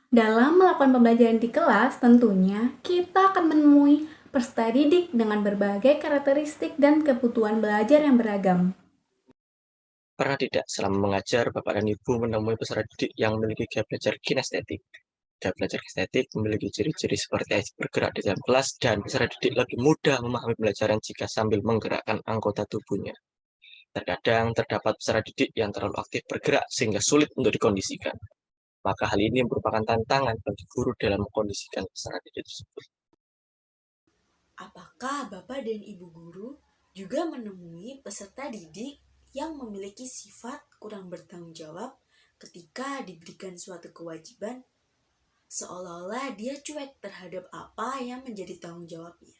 Dalam melakukan pembelajaran di kelas, tentunya kita akan menemui peserta didik dengan berbagai karakteristik dan kebutuhan belajar yang beragam. Pernah tidak selama mengajar, Bapak dan Ibu menemui peserta didik yang memiliki gaya belajar kinestetik? Gaya belajar kinestetik memiliki ciri-ciri seperti bergerak di dalam kelas dan peserta didik lebih mudah memahami pelajaran jika sambil menggerakkan anggota tubuhnya. Terkadang terdapat peserta didik yang terlalu aktif bergerak sehingga sulit untuk dikondisikan. Maka hal ini merupakan tantangan bagi guru dalam mengkondisikan peserta didik tersebut. Apakah Bapak dan Ibu guru juga menemui peserta didik yang memiliki sifat kurang bertanggung jawab ketika diberikan suatu kewajiban, seolah-olah dia cuek terhadap apa yang menjadi tanggung jawabnya?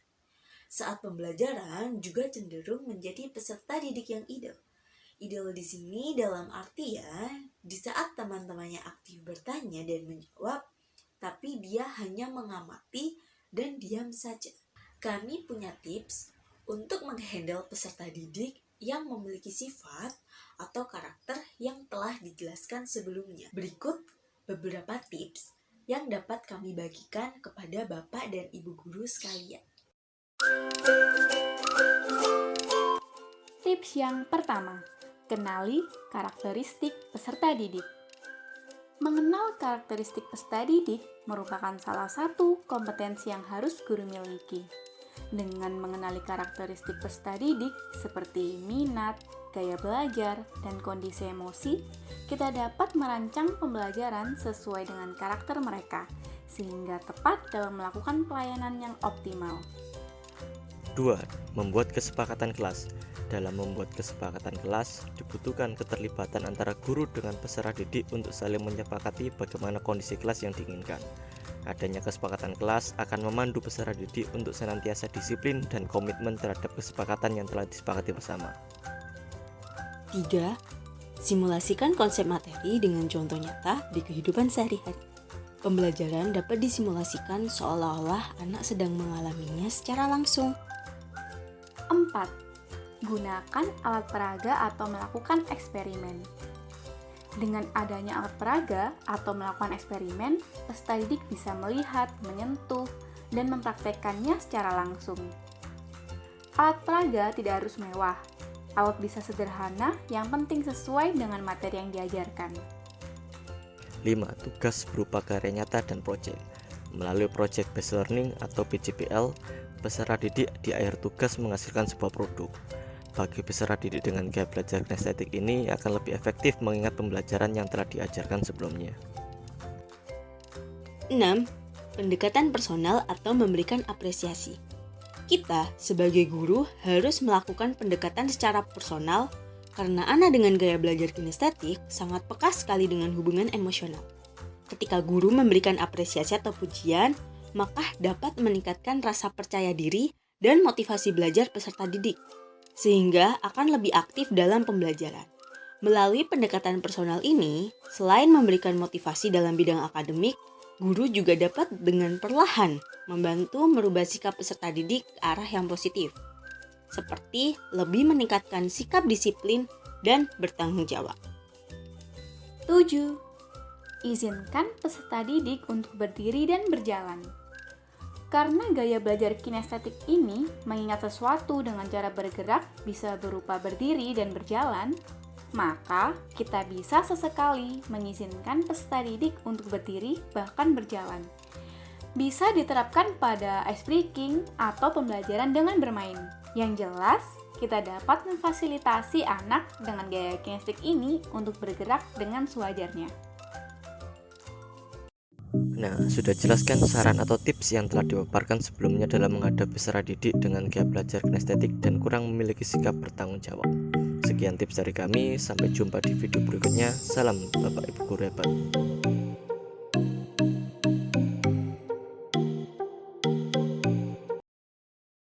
Saat pembelajaran juga cenderung menjadi peserta didik yang idle. Idle di sini dalam artian di saat teman-temannya aktif bertanya dan menjawab, tapi dia hanya mengamati dan diam saja. Kami punya tips untuk menghandle peserta didik yang memiliki sifat atau karakter yang telah dijelaskan sebelumnya. Berikut beberapa tips yang dapat kami bagikan kepada Bapak dan Ibu guru sekalian. Tips yang pertama, kenali karakteristik peserta didik. Mengenal karakteristik peserta didik merupakan salah satu kompetensi yang harus guru miliki. Dengan mengenali karakteristik peserta didik seperti minat, gaya belajar, dan kondisi emosi, kita dapat merancang pembelajaran sesuai dengan karakter mereka, sehingga tepat dalam melakukan pelayanan yang optimal. 2. Membuat kesepakatan kelas. Dalam membuat kesepakatan kelas, dibutuhkan keterlibatan antara guru dengan peserta didik untuk saling menyepakati bagaimana kondisi kelas yang diinginkan. Adanya kesepakatan kelas akan memandu peserta didik untuk senantiasa disiplin dan komitmen terhadap kesepakatan yang telah disepakati bersama. 3. Simulasikan konsep materi dengan contoh nyata di kehidupan sehari-hari. Pembelajaran dapat disimulasikan seolah-olah anak sedang mengalaminya secara langsung. 4. Gunakan alat peraga atau melakukan eksperimen. Dengan adanya alat peraga atau melakukan eksperimen, peserta didik bisa melihat, menyentuh, dan mempraktekkannya secara langsung. Alat peraga tidak harus mewah. Alat bisa sederhana, yang penting sesuai dengan materi yang diajarkan. 5. Tugas berupa karya nyata dan proyek. Melalui Project Based Learning atau PJBL, peserta didik di akhir tugas menghasilkan sebuah produk. Bagi peserta didik dengan gaya belajar kinestetik ini akan lebih efektif mengingat pembelajaran yang telah diajarkan sebelumnya. 6. Pendekatan personal atau memberikan apresiasi. Kita sebagai guru harus melakukan pendekatan secara personal karena anak dengan gaya belajar kinestetik sangat peka sekali dengan hubungan emosional. Ketika guru memberikan apresiasi atau pujian, maka dapat meningkatkan rasa percaya diri dan motivasi belajar peserta didik, sehingga akan lebih aktif dalam pembelajaran. Melalui pendekatan personal ini, selain memberikan motivasi dalam bidang akademik, guru juga dapat dengan perlahan membantu merubah sikap peserta didik ke arah yang positif, seperti lebih meningkatkan sikap disiplin dan bertanggung jawab. 7. Izinkan peserta didik untuk berdiri dan berjalan. Karena gaya belajar kinestetik ini mengingat sesuatu dengan cara bergerak bisa berupa berdiri dan berjalan, maka kita bisa sesekali mengizinkan peserta didik untuk berdiri bahkan berjalan. Bisa diterapkan pada ice breaking atau pembelajaran dengan bermain. Yang jelas, kita dapat memfasilitasi anak dengan gaya kinestetik ini untuk bergerak dengan sewajarnya. Nah, sudah jelaskan saran atau tips yang telah dipaparkan sebelumnya dalam menghadapi peserta didik dengan gaya belajar kinestetik dan kurang memiliki sikap bertanggung jawab. Sekian tips dari kami, sampai jumpa di video berikutnya. Salam Bapak Ibu Guru hebat.